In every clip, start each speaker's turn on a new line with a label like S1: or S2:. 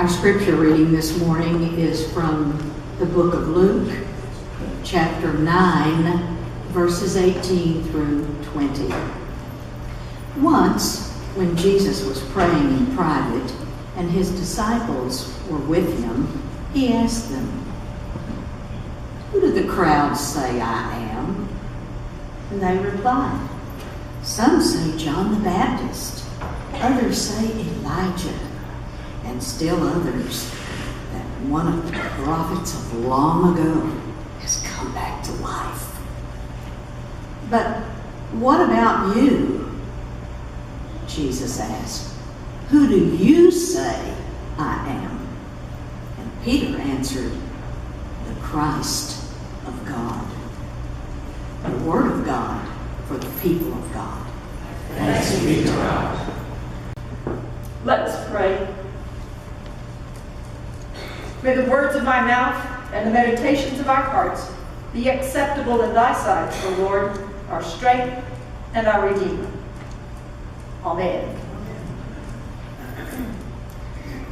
S1: Our scripture reading this morning is from the book of Luke, chapter 9, verses 18 through 20. Once, when Jesus was praying in private and his disciples were with him, he asked them, "Who do the crowds say I am?" And they replied, "Some say John the Baptist, others say Elijah, and still others that one of the prophets of long ago has come back to life. But what about you?" Jesus asked, "Who do you say I am?" And Peter answered, "The Christ of God." The word of God for the people of God.
S2: Thanks be to God.
S3: Let us pray. May the words of my mouth and the meditations of our hearts be acceptable in thy sight, O Lord, our strength and our Redeemer. Amen.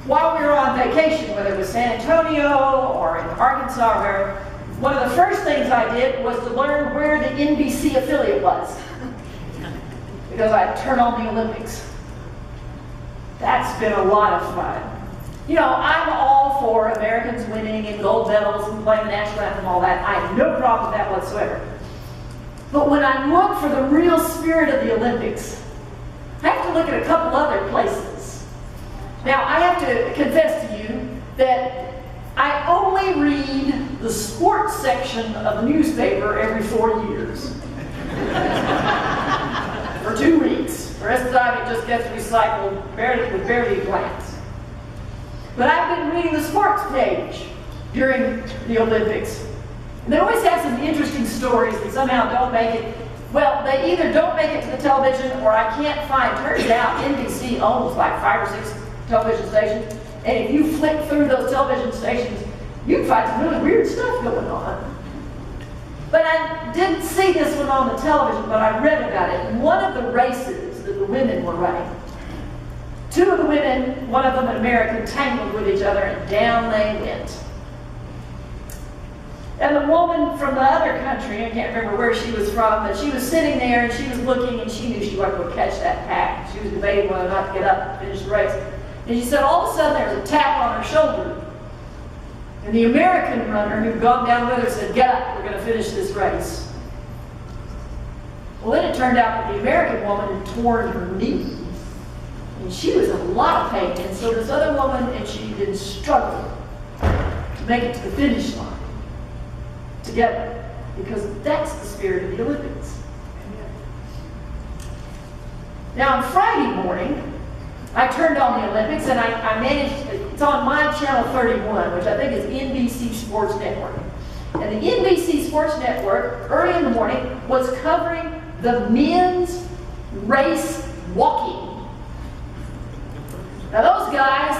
S3: While we were on vacation, whether it was San Antonio or in Arkansas, one of the first things I did was to learn where the NBC affiliate was, because I'd turn on the Olympics. That's been a lot of fun. You know, I'm all for Americans winning and gold medals and playing the national anthem and all that. I have no problem with that whatsoever. But when I look for the real spirit of the Olympics, I have to look at a couple other places. Now, I have to confess to you that I only read the sports section of the newspaper every 4 years. For 2 weeks. The rest of the time it just gets recycled with barely a glance. But I've been reading the sports page during the Olympics. And they always have some interesting stories that somehow don't make it. Well, they either don't make it to the television or I can't find. Turns out NBC owns like 5 or 6 television stations. And if you flick through those television stations, you can find some really weird stuff going on. But I didn't see this one on the television, but I read about it. And one of the races that the women were running, 2 of the women, one of them an American, tangled with each other and down they went. And the woman from the other country, I can't remember where she was from, but she was sitting there and she was looking and she knew she wasn't going to catch that pack. She was debating whether or not to get up and finish the race. And she said all of a sudden there was a tap on her shoulder. And the American runner who'd gone down with her said, "Get up, we're going to finish this race." Well, then it turned out that the American woman had torn her knee. And she was in a lot of pain. And so this other woman and she did struggle to make it to the finish line together. Because that's the spirit of the Olympics. Now on Friday morning, I turned on the Olympics and I managed, it's on my channel 31, which I think is NBC Sports Network. And the NBC Sports Network, early in the morning, was covering the men's race walking. Now those guys,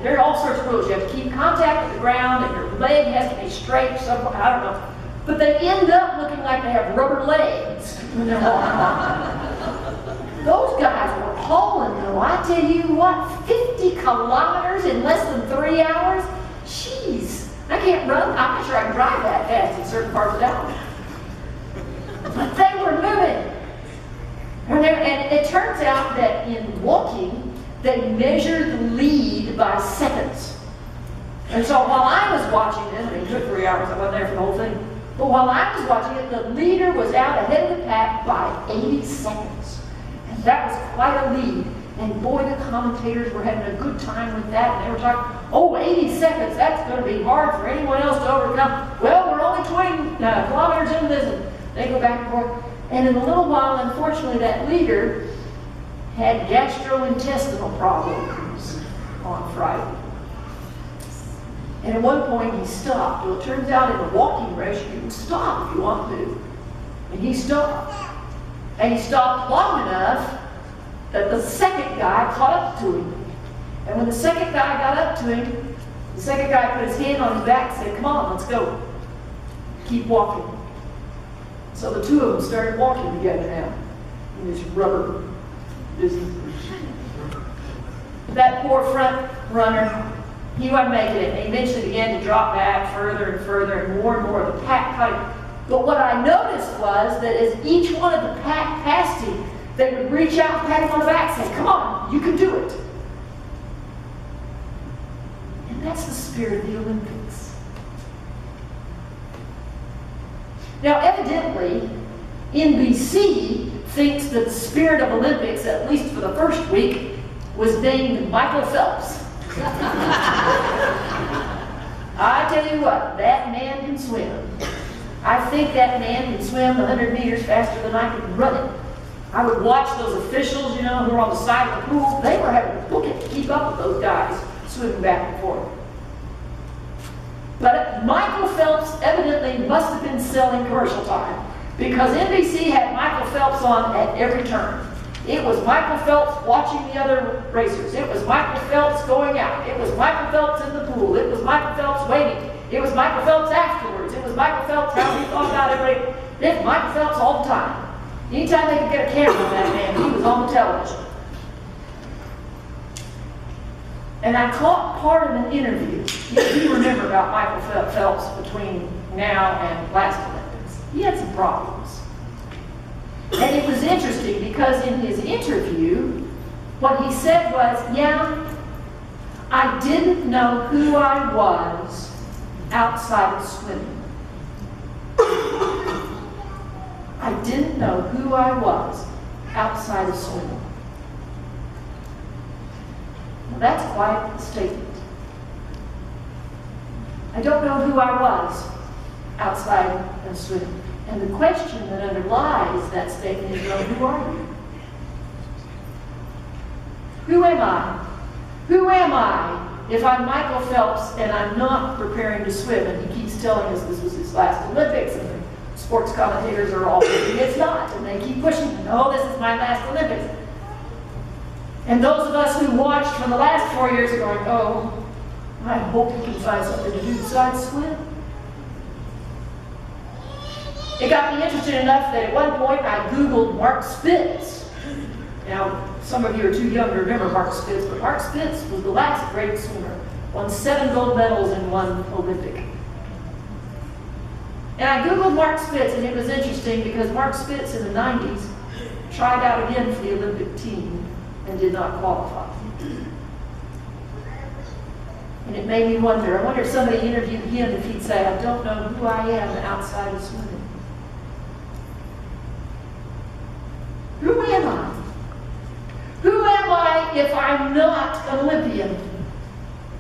S3: there are all sorts of rules. You have to keep contact with the ground and your leg has to be straight, somewhere, I don't know. But they end up looking like they have rubber legs when they're walking on. Those guys were hauling though. I tell you what, 50 kilometers in less than 3 hours? Jeez, I can't run. I'm not sure I can drive that fast in certain parts of town. But they were moving. And it turns out that in walking, they measure the lead by seconds. And so while I was watching this, it took 3 hours, I wasn't there for the whole thing. But while I was watching it, the leader was out ahead of the pack by 80 seconds. And that was quite a lead. And boy, the commentators were having a good time with that. And they were talking, 80 seconds, that's going to be hard for anyone else to overcome. Well, we're only 20 kilometers into this. And they go back and forth. And in a little while, unfortunately, that leader had gastrointestinal problems on Friday. And at one point he stopped. Well, it turns out in a walking race you can stop if you want to. And he stopped. And he stopped long enough that the second guy caught up to him. And when the second guy got up to him, the second guy put his hand on his back and said, "Come on, let's go. Keep walking." So the 2 of them started walking together now in this rubber business. That poor front runner He wasn't making it, and he eventually began to drop back further and further, and more of the pack caught him. But what I noticed was that as each one of the pack passed him, they would reach out and pat him on the back and say, "Come on, you can do it." And that's the spirit of the Olympics. Now, evidently, NBC thinks that the spirit of Olympics, at least for the first week, was named Michael Phelps. I tell you what, that man can swim. I think that man can swim 100 meters faster than I can run it. I would watch those officials, who were on the side of the pool. They were having to book it to keep up with those guys swimming back and forth. But Michael Phelps evidently must have been selling commercial time, because NBC had Michael Phelps on at every turn. It was Michael Phelps watching the other racers. It was Michael Phelps going out. It was Michael Phelps in the pool. It was Michael Phelps waiting. It was Michael Phelps afterwards. It was Michael Phelps how he thought about everybody. It was Michael Phelps all the time. Anytime they could get a camera on that man, he was on the television. And I caught part of an interview. You remember about Michael Phelps between now and last Olympics. He had some problems. And it was interesting because in his interview, what he said was, I didn't know who I was outside of swimming. I didn't know who I was outside of swimming. Well, that's quite a statement. I don't know who I was outside of swimming. And the question that underlies that statement is, well, who are you? Who am I? Who am I if I'm Michael Phelps and I'm not preparing to swim? And he keeps telling us this was his last Olympics, and the sports commentators are all thinking it's not, and they keep pushing, no, this is my last Olympics. And those of us who watched for the last 4 years are going, oh, I hope you can find something to do besides swim. It got me interested enough that at one point I Googled Mark Spitz. Now, some of you are too young to remember Mark Spitz, but Mark Spitz was the last great swimmer. Won 7 gold medals in 1 Olympic. And I Googled Mark Spitz, and it was interesting because Mark Spitz in the 90s tried out again for the Olympic team and did not qualify. And it made me wonder, I wonder if somebody interviewed him if he'd say, I don't know who I am outside of swimming. Who am I? Who am I if I'm not an Olympian?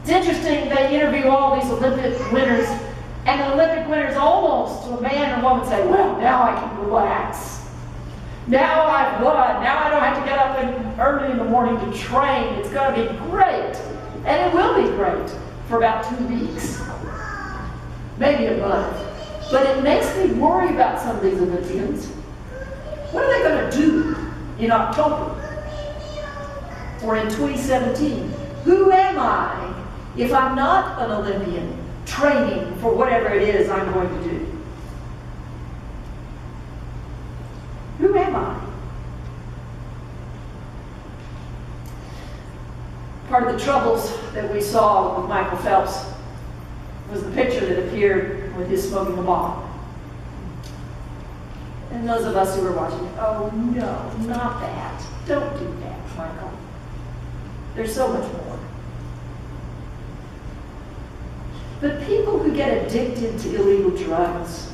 S3: It's interesting, they interview all these Olympic winners, and the Olympic winners almost to a man or woman say, well, now I can relax. Now I've won. Now I don't have to get up early in the morning to train. It's going to be great. And it will be great for about 2 weeks. Maybe a month. But it makes me worry about some of these Olympians. What are they going to do in October or in 2017? Who am I if I'm not an Olympian training for whatever it is I'm going to do? Who am I? Part of the troubles that we saw with Michael Phelps was the picture that appeared with his smoking a bomb. And those of us who were watching, oh no, not that. Don't do that, Michael. There's so much more. But people who get addicted to illegal drugs,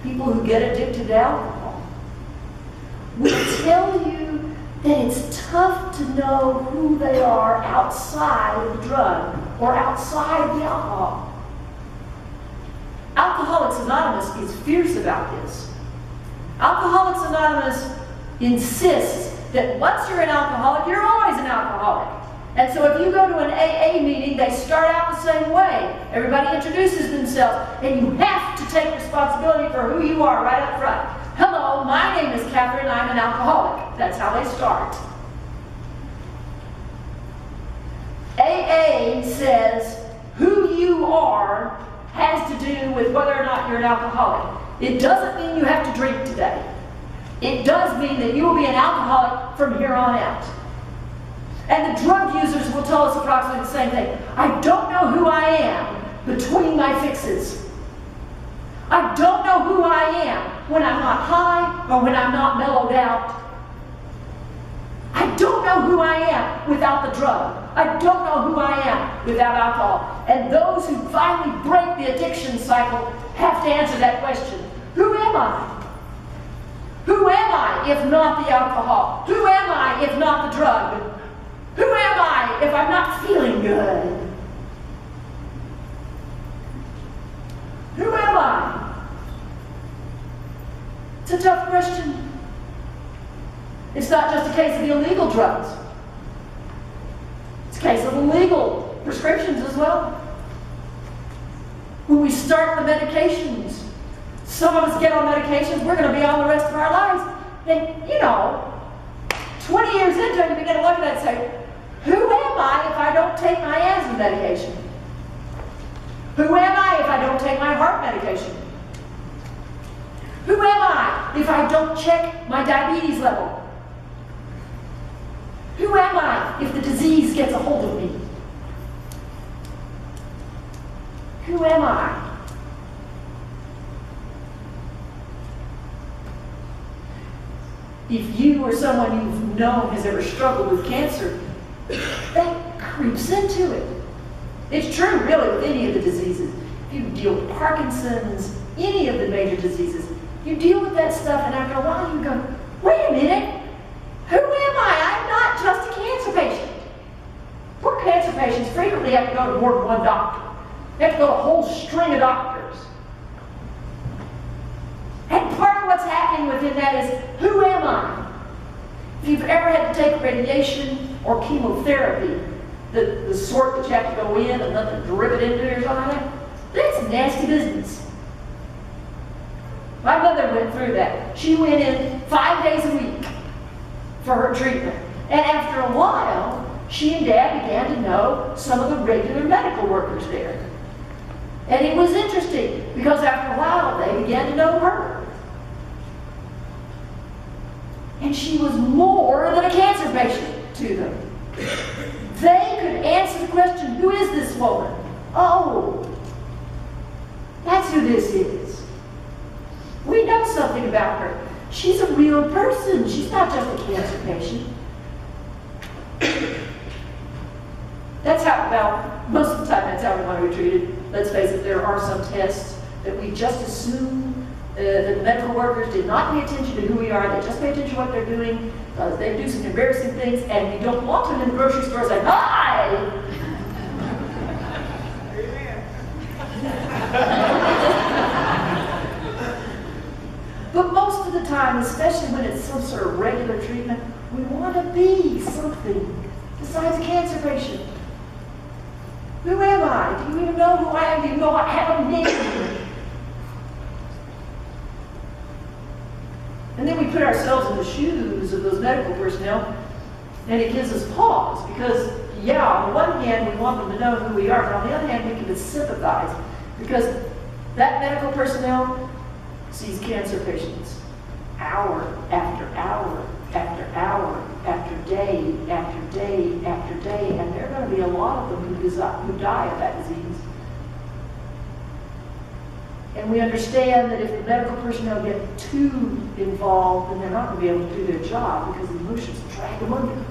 S3: people who get addicted to alcohol, will tell you that it's tough to know who they are outside of the drug or outside of the alcohol. Alcoholics Anonymous is fierce about this. Alcoholics Anonymous insists that once you're an alcoholic, you're always an alcoholic. And so if you go to an AA meeting, they start out the same way. Everybody introduces themselves, and you have to take responsibility for who you are right up front. Hello, my name is Kathryn, I'm an alcoholic. That's how they start. AA says who you are has to do with whether or not you're an alcoholic. It doesn't mean you have to drink today. It does mean that you will be an alcoholic from here on out. And the drug users will tell us approximately the same thing. I don't know who I am between my fixes. I don't know who I am when I'm not high or when I'm not mellowed out. I don't know who I am without the drug. I don't know who I am without alcohol. And those who finally break the addiction cycle have to answer that question. Who am I? Who am I if not the alcohol? Who am I if not the drug? Who am I if I'm not feeling good? Who am I? It's a tough question. It's not just a case of illegal drugs. It's a case of illegal prescriptions as well. When we start the medications, some of us get on medications, we're going to be on the rest of our lives. And, 20 years into it, you begin to look at that and say, who am I if I don't take my asthma medication? Who am I if I don't take my heart medication? Who am I if I don't check my diabetes level? Who am I if the disease gets a hold of me? Who am I? If you or someone you've known has ever struggled with cancer, that creeps into it. It's true, really, with any of the diseases. If you deal with Parkinson's, any of the major diseases, you deal with that stuff, and after a while you go, wait a minute, who am I? I'm not just a cancer patient. Poor cancer patients frequently have to go to more than one doctor. They have to go to a whole string of doctors. And part of what's happening within that is, who am I? If you've ever had to take radiation or chemotherapy, the sort that you have to go in and let them drip it into you or something like that, that's nasty business. My mother went through that. She went in 5 days a week for her treatment. And after a while, she and Dad began to know some of the regular medical workers there. And it was interesting, because after a while, they began to know her. And she was more than a cancer patient to them. They could answer the question, who is this woman? Oh, that's who this is. We know something about her. She's a real person. She's not just a cancer patient. That's how, well, most of the time that's how we want to be treated. Let's face it, there are some tests that we just assume that the medical workers did not pay attention to who we are. They just pay attention to what they're doing. They do some embarrassing things, and we don't want them in the grocery store saying, hi! But most of the time, especially when it's some sort of regular treatment, we want to be something besides a cancer patient. Who am I? Do you even know who I am? Do you know I have a name? And then we put ourselves in the shoes of those medical personnel, and it gives us pause, because, yeah, on the one hand, we want them to know who we are, but on the other hand, we can just sympathize, because that medical personnel sees cancer patients hour after hour after hour after day after day after day, and there are going to be a lot of them who die of that disease. And we understand that if the medical personnel get too involved, then they're not going to be able to do their job because the emotions drag them under.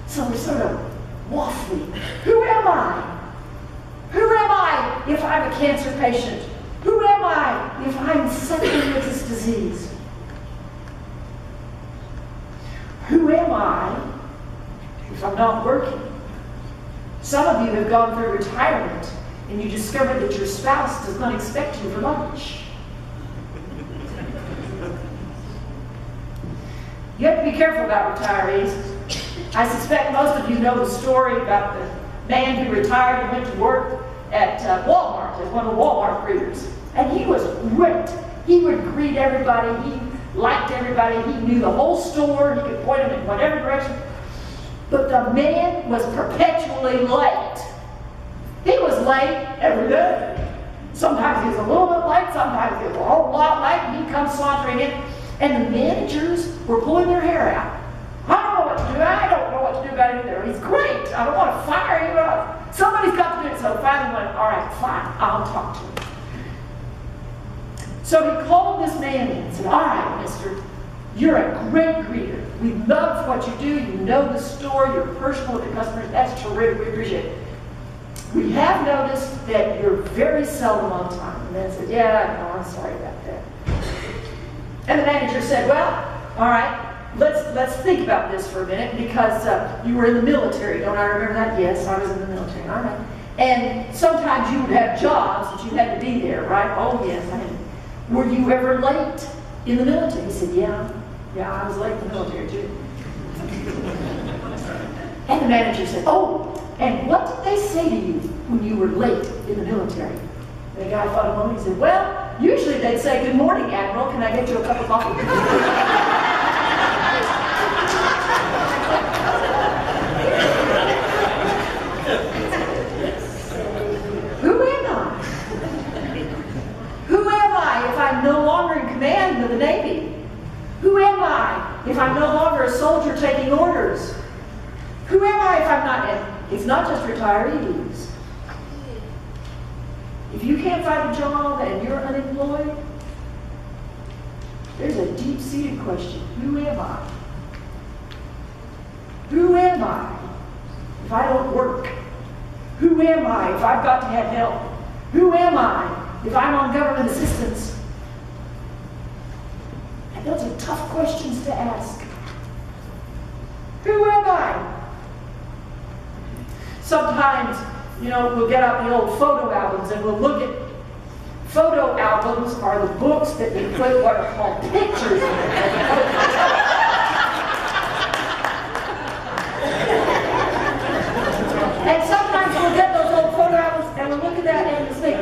S3: So we're sort of waffling. Who am I? Who am I if I'm a cancer patient? Who am I if I'm suffering with this disease? Who am I if I'm not working? Some of you have gone through retirement and you discover that your spouse does not expect you for lunch. You have to be careful about retirees. I suspect most of you know the story about the man who retired and went to work at Walmart as one of the Walmart greeters. And he was great. He would greet everybody. He liked everybody. He knew the whole store. He could point them in whatever direction. But the man was perpetually late. He was late every day. Sometimes he was a little bit late. Sometimes he was a whole lot late. And he'd come sauntering in. And the managers were pulling their hair out. I don't know what to you got to do there. He's great. I don't want to fire you up. Somebody's got to do it. So finally went, all right, fine, I'll talk to him. So he called this man in and said, all right, mister, you're a great greeter. We love what you do. You know the store. You're personal with the customers. That's terrific. We appreciate it. We have noticed that you're very seldom on time. And the man said, yeah, no, I'm sorry about that. And the manager said, well, all right, let's think about this for a minute, because you were in the military. Don't I remember that? Yes, I was in the military. All right. And sometimes you would have jobs that you had to be there, right? Oh, yes, I had. Were you ever late in the military? He said, yeah, I was late in the military too. And the manager said, oh, and what did they say to you when you were late in the military? The guy thought a moment. He said, well, usually they'd say, good morning, Admiral. Can I get you a cup of coffee? Who am I? Who am I if I'm no longer in command of the Navy? Who am I if I'm no longer a soldier taking orders? Who am I if I'm not? And it's not just retirees. If you can't find a job and you're unemployed, there's a deep-seated question. Who am I? Who am I if I don't work? Who am I if I've got to have help? Who am I if I'm on government assistance? And those are tough questions to ask. Who am I? Sometimes, we'll get out the old photo albums and we'll look at photo albums are the books that we put what are called pictures in And sometimes we'll get those old photo albums and we'll look at that and we'll think,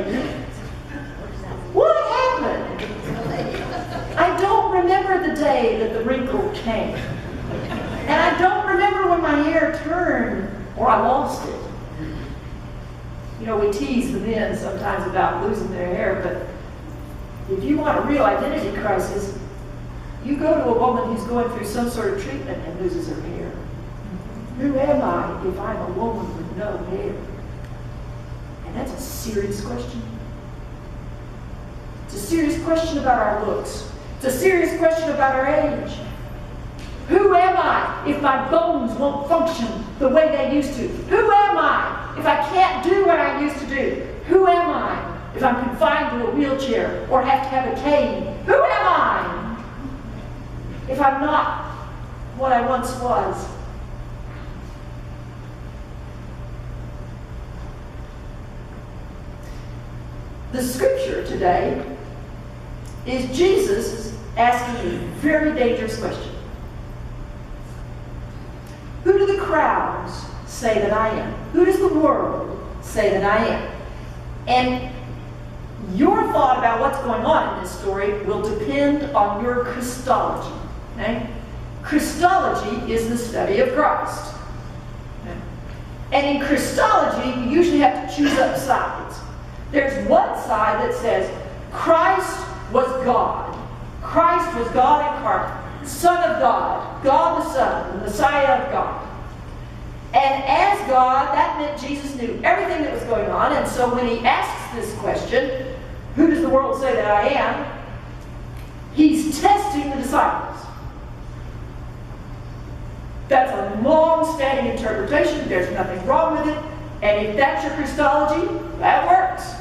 S3: what happened? I don't remember the day that the wrinkle came. And I don't remember when my hair turned or I lost it. We tease the men sometimes about losing their hair, but if you want a real identity crisis, you go to a woman who's going through some sort of treatment and loses her hair. Who am I if I'm a woman with no hair? And that's a serious question. It's a serious question about our looks. It's a serious question about our age. Who am I if my bones won't function the way they used to? Who am I if I can't do what I used to do? Who am I if I'm confined to a wheelchair or have to have a cane? Who am I if I'm not what I once was? The scripture today is Jesus asking a very dangerous question. Who do the crowds say that I am? Who does the world say that I am? And your thought about what's going on in this story will depend on your Christology. Okay? Christology is the study of Christ. Okay? And in Christology, you usually have to choose up sides. There's one side that says Christ was God. Christ was God incarnate. Son of God, God the Son, the Messiah of God. And as God, that meant Jesus knew everything that was going on. And so when he asks this question, who does the world say that I am? He's testing the disciples. That's a long-standing interpretation. There's nothing wrong with it. And if that's your Christology, that works.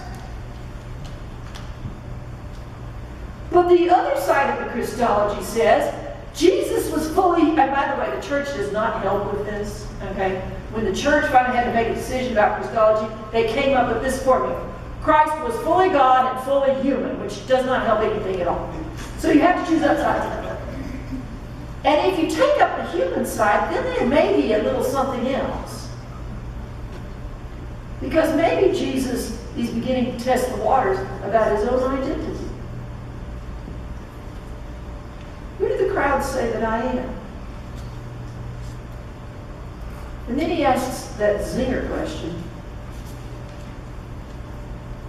S3: But the other side of the Christology says, Jesus was fully, and by the way, the church does not help with this, okay? When the church finally had to make a decision about Christology, they came up with this formula. Christ was fully God and fully human, which does not help anything at all. So you have to choose up sides. And if you take up the human side, then there may be a little something else. Because maybe Jesus is beginning to test the waters about his own identity. Who do the crowds say that I am? And then he asks that zinger question.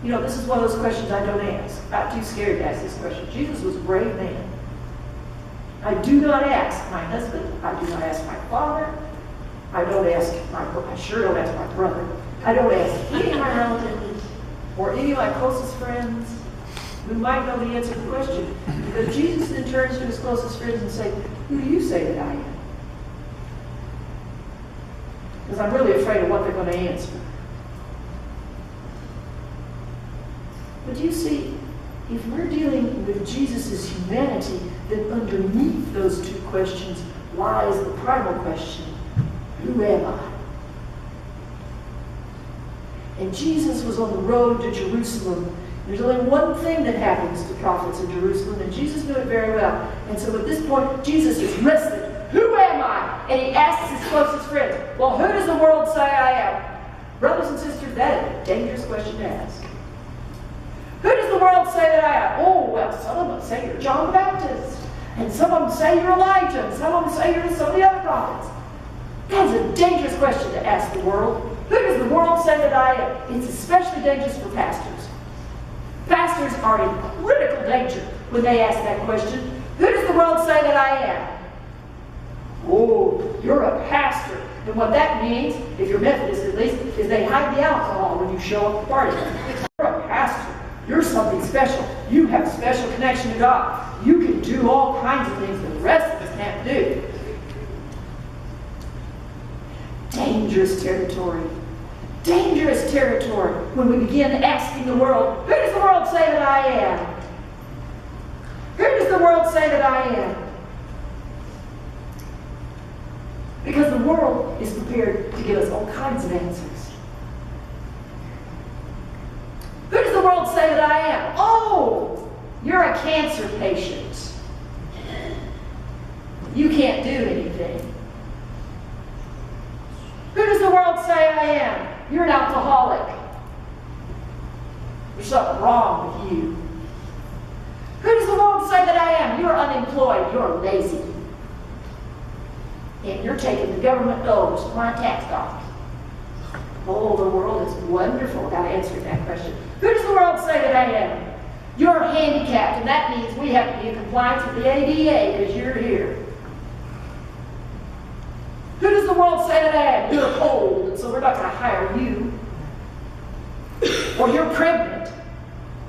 S3: This is one of those questions I don't ask. I'm too scared to ask this question. Jesus was a brave man. I do not ask my husband. I do not ask my father. I sure don't ask my brother. I don't ask any of my relatives or any of my closest friends who might know the answer to the question. Because Jesus then turns to his closest friends and says, who do you say that I am? Because I'm really afraid of what they're going to answer. But you see, if we're dealing with Jesus' humanity, then underneath those two questions lies the primal question, who am I? And Jesus was on the road to Jerusalem. There's only one thing that happens to prophets in Jerusalem, and Jesus knew it very well. And so at this point, Jesus is rested. Who am I? And he asks his closest friends, well, who does the world say I am? Brothers and sisters, that is a dangerous question to ask. Who does the world say that I am? Oh, well, some of them say you're John the Baptist, and some of them say you're Elijah, and some of them say you're some of the other prophets. That's a dangerous question to ask the world. Who does the world say that I am? It's especially dangerous for pastors. Pastors are in critical danger when they ask that question. Who does the world say that I am? Oh, you're a pastor. And what that means, if you're Methodist at least, is they hide the alcohol when you show up at the party. You're a pastor. You're something special. You have a special connection to God. You can do all kinds of things that the rest of us can't do. Dangerous territory. Dangerous territory when we begin asking the world, who does the world say that I am? Who does the world say that I am? Because the world is prepared to give us all kinds of answers. Who does the world say that I am? Oh, you're a cancer patient. You can't do anything. Who does the world say I am? You're an alcoholic. There's something wrong with you. Who does the world say that I am? You're unemployed. You're lazy. And you're taking the government dollars from my tax dollars. Oh, the world is wonderful about answering that question. Who does the world say that I am? You're handicapped, and that means we have to be in compliance with the ADA because you're here. Who does the world say that I am? You're old, and so we're not going to hire you. Or you're pregnant,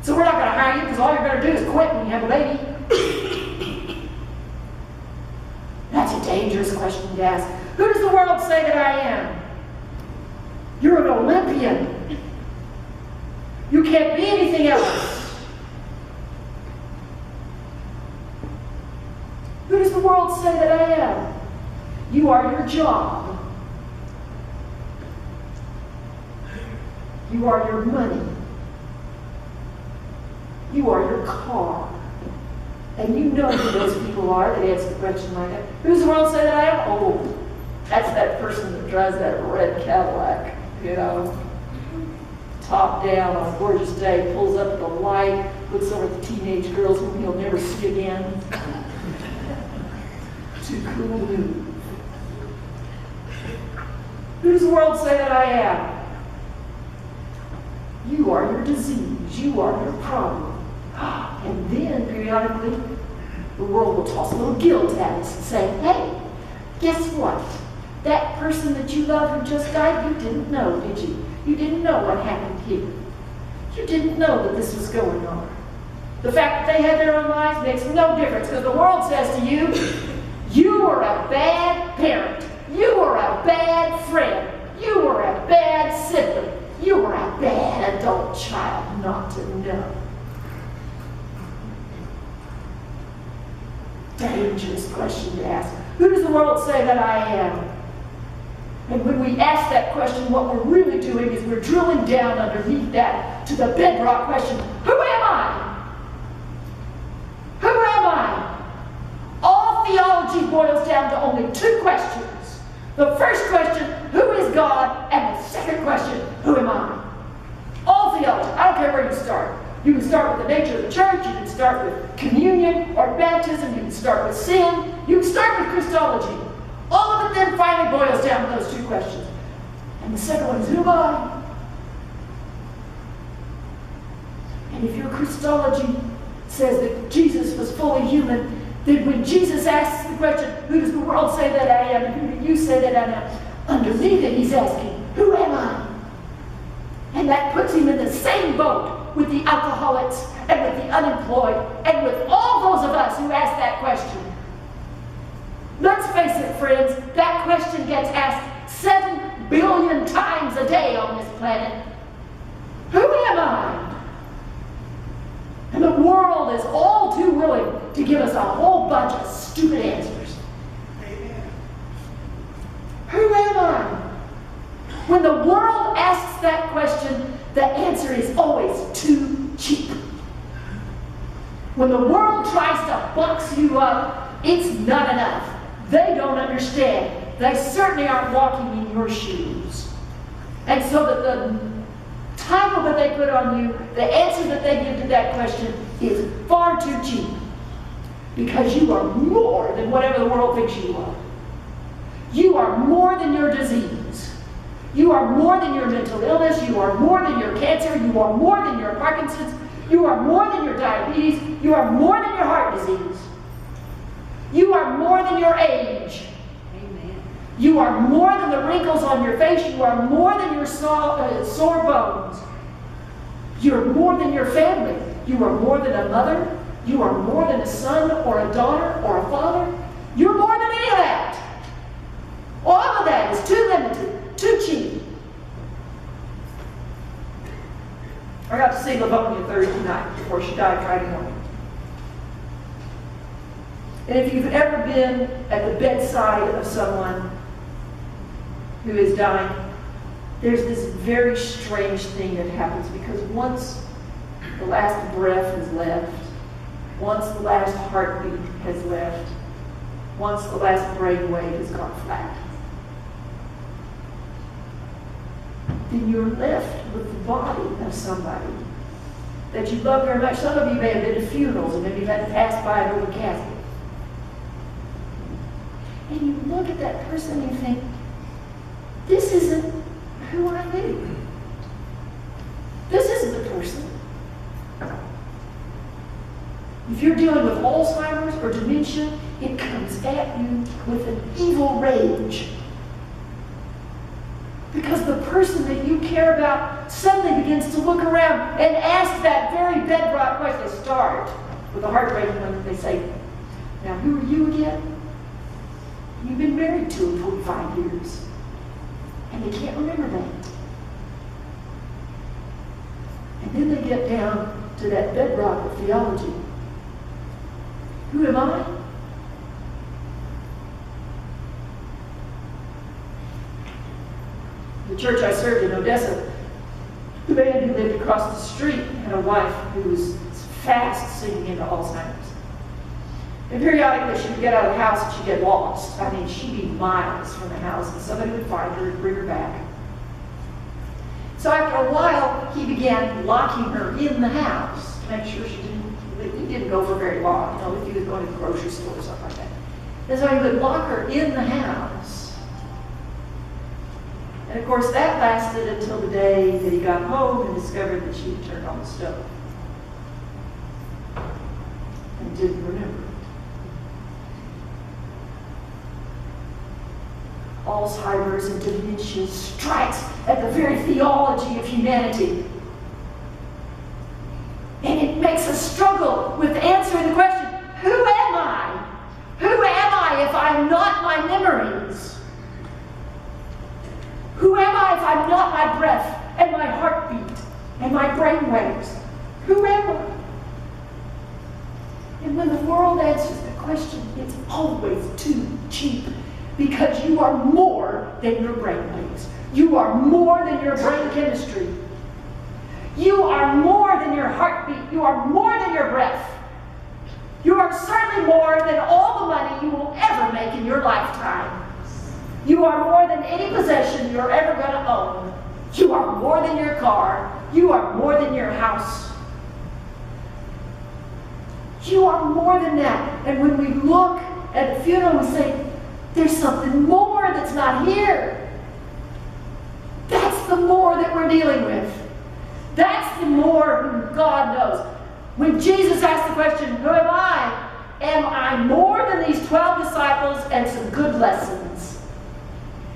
S3: so we're not going to hire you because all you're going to do is quit when you have a baby. That's a dangerous question to ask. Who does the world say that I am? You're an Olympian. You can't be anything else. Who does the world say that I am? You are your job. You are your money. You are your car. And you know who those people are that answer the question like that. Who does the world say that I am? Oh, that's that person that drives that red Cadillac, you know, top down on a gorgeous day, pulls up at the light, looks over at the teenage girls whom he'll never see again. Too cool to move. Who does the world say that I am? You are your disease. You are your problem. And then, periodically, the world will toss a little guilt at us and say, hey, guess what? That person that you love who just died, you didn't know, did you? You didn't know what happened here. You didn't know that this was going on. The fact that they had their own lives makes no difference because the world says to you, you were a bad parent. You were a bad friend. You were a bad sibling. You were a bad adult child not to know. Dangerous question to ask. Who does the world say that I am? And when we ask that question, what we're really doing is we're drilling down underneath that to the bedrock question, who am I? Who am I? All theology boils down to only two questions. The first question, who is God? And the second question, who am I? All theology. I don't care where you start. You can start with the nature of the church. You can start with communion or baptism. You can start with sin. You can start with Christology. All of it then finally boils down to those two questions. And the second one is, who am I? And if your Christology says that Jesus was fully human, then when Jesus asks the question, who does the world say that I am, and who do you say that I am? underneath it, he's asking, who am I? And that puts him in the same boat with the alcoholics and with the unemployed and with all those of us who ask that question. Let's face it, friends, that question gets asked 7 billion times a day on this planet. Who am I? And the world is all too willing to give us a whole bunch of stupid answers.
S2: Amen.
S3: Who am I? When the world asks that question, the answer is always too cheap. When the world tries to box you up, it's not enough. They don't understand. They certainly aren't walking in your shoes. And so that the title that they put on you, the answer that they give to that question is far too cheap. Because you are more than whatever the world thinks you are. You are more than your disease. You are more than your mental illness. You are more than your cancer. You are more than your Parkinson's. You are more than your diabetes. You are more than your heart disease. You are more than your age.
S1: Amen.
S3: You are more than the wrinkles on your face. You are more than your sore bones. You're more than your family. You are more than a mother. You are more than a son or a daughter or a father. You're more than any of that. All of that is too limited, too cheap. I got to see Livonia Thursday night before she died Friday morning. And if you've ever been at the bedside of someone who is dying, there's this very strange thing that happens, because once the last breath is left, once the last heartbeat has left, once the last brain wave has gone flat, then you're left with the body of somebody that you love very much. Some of you may have been to funerals and maybe you've had to pass by an open casket. And you look at that person and you think, this isn't who I knew. This isn't the person. If you're dealing with Alzheimer's or dementia, it comes at you with an evil rage. Because the person that you care about suddenly begins to look around and ask that very bedrock question. They start with a heartbreaking one. They say, now who are you again? You've been married to him 45 years. And they can't remember that. And then they get down to that bedrock of theology. Who am I? The church I served in Odessa, the man who lived across the street had a wife who was fast sinking into Alzheimer's. And periodically she would get out of the house and she'd get lost. I mean, she'd be miles from the house and somebody would find her and bring her back. So after a while, he began locking her in the house to make sure he didn't go for very long, if he was going to the grocery store or something like that. And so he would lock her in the house. And of course, that lasted until the day that he got home and discovered that she had turned on the stove and didn't remember it. Alzheimer's and dementia strikes at the very theology of humanity. And it makes us struggle with answering the question, who am I? Who am I if I'm not my memories? Who am I if I'm not my breath and my heartbeat and my brain waves? Who am I? And when the world answers the question, it's always too cheap, because you are more than your brain waves. You are more than your brain chemistry. You are more than your heartbeat. You are more than your breath. You are certainly more than all the money you will ever make in your lifetime. You are more than any possession you're ever going to own. You are more than your car. You are more than your house. You are more than that. And when we look at the funeral, we say, there's something more that's not here. That's the more that we're dealing with. That's the more who God knows. When Jesus asked the question, who am I more than these 12 disciples and some good lessons?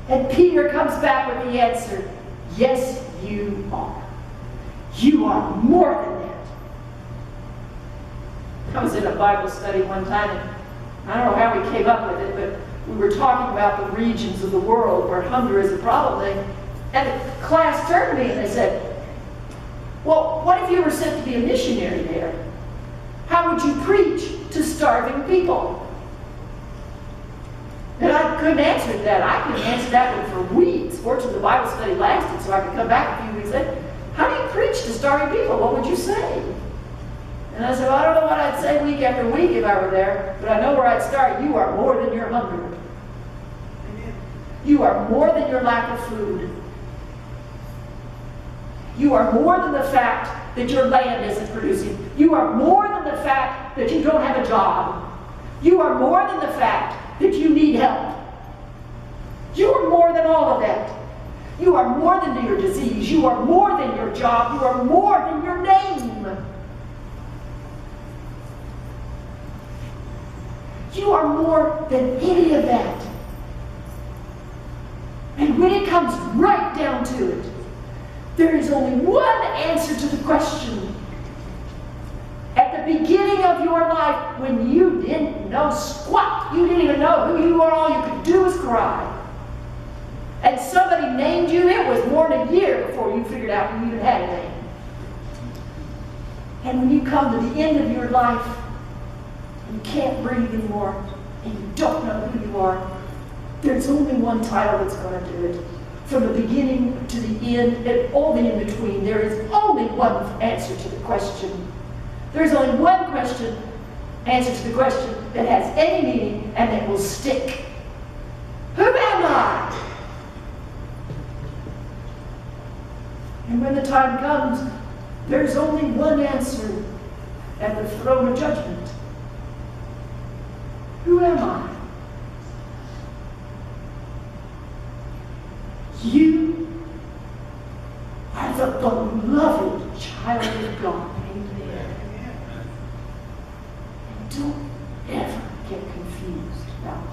S3: And Peter comes back with the answer, yes, you are. You are more than that. I was in a Bible study one time, and I don't know how we came up with it, but we were talking about the regions of the world where hunger is a problem. And the class turned to me and they said, well, what if you were sent to be a missionary there? How would you preach to starving people? And I couldn't answer that. I couldn't answer that one for weeks. Fortunately, the Bible study lasted, so I could come back a few weeks later. How do you preach to starving people? What would you say? And I said, well, I don't know what I'd say week after week if I were there, but I know where I'd start. You are more than your hunger. Amen. You are more than your lack of food. You are more than the fact that your land isn't producing. You are more than the fact that you don't have a job. You are more than the fact that you need help. You are more than all of that. You are more than your disease. You are more than your job. You are more than your name. You are more than any of that. And when it comes right down to it, there is only one answer to the question. At the beginning of your life, when you didn't know squat, you didn't even know who you were, all you could do was cry. And somebody named you, it was more than a year before you figured out you even had a name. And when you come to the end of your life, you can't breathe anymore, and you don't know who you are, there's only one title that's going to do it. From the beginning to the end, and only in between, there is only one answer to the question. There's only one answer to the question that has any meaning and that will stick. Who am I? And when the time comes, there's only one answer at the throne of judgment. Who am I? You are the beloved child of God. Amen. And don't ever get confused about that.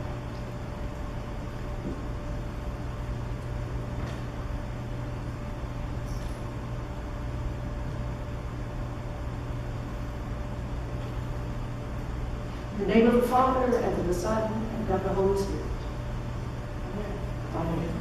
S3: In the name of the Father, and of the Son, and of the Holy Spirit. Amen. Amen.